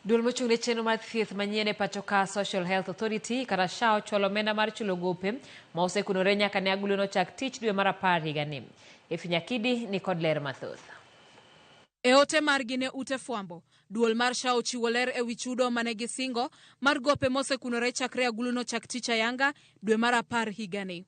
Duol mochung'ne chenro mar thieth manyien e pacho ka Social Health Authority kata SHA ochwalo omenda mar chulo gope ma osekunore nyaka ne aguluno chak tich dwe mar 10 higani. Nyakidi ni kod ler mathoth. E ote margi ne ute fwambo, duol mar SHA ochiwo ler e wi chudo mane gisingo mar gope mosekunore chakre aguluno chak tich ayanga dwe mar 10 higani.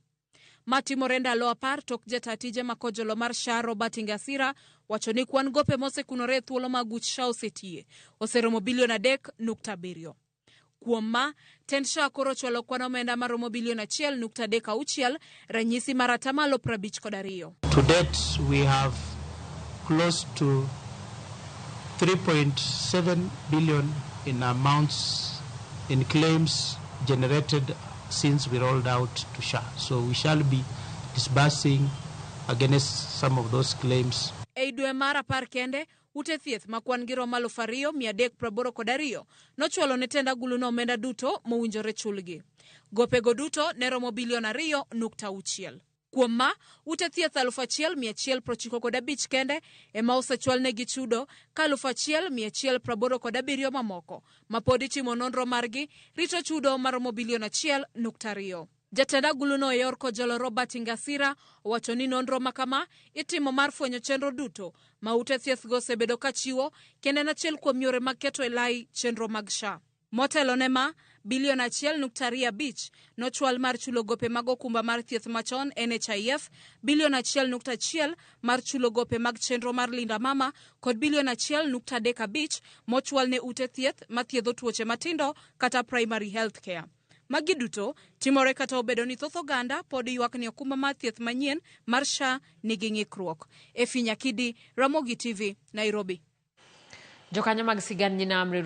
Matimore ndalo 10 tok jatatije makojolo mar SHA Robert Ngasira wacho ni kwan gope mosekunore e thuolo maguch SHA osetie oseromo bilion 3.7. Kuom ma, tend SHA koro chwalo kwan omenda maromo bilion 1.36, ranyisi mar 52%. To date, we have close to 3.7 billion in amounts in claims generated since we rolled out to SHA. So we shall be disbursing against some of those claims. Ei dwe mar 10 kende, ute thieth makwan gi romo 2,382 nochwalo ne tend aguluno omenda duto mowinjore chulgi. Gopego duto ne romo bilion 2.6. Kuom ma, ute thieth 1,195 kende ema osechwal negi chudo ka 1,187 mamoko ma pod itimo nonro margi rito chudo maromo bilion 1.2. Jatend aguluno e yor kojolo Robert Ngasira owacho ni nonro makama itimo mar fwenyo chenro duto ma ute thieth go osebedo kachiwo kendo en achiel kuom yore mag keto e lai chenro mag SHA. Motelo ne ma, bilion 1.25 nochwal mar chulo gope mag okumba mar thieth machon NHIF, bilion 1.1 mar chulo gope mag chenro mar Linda Mama kod bilion 1.35 mochwal ne ute thieth mathiedho tuoche matindo kata primary health care. Magi duto timore kata obedo ni thoth oganda pod ywak ni okumba mar thieth manyien mar SHA nigi ng'ikruok. Nyakidi, Ramogi TV, Nairobi. Jokanyo mag sigand nyinamre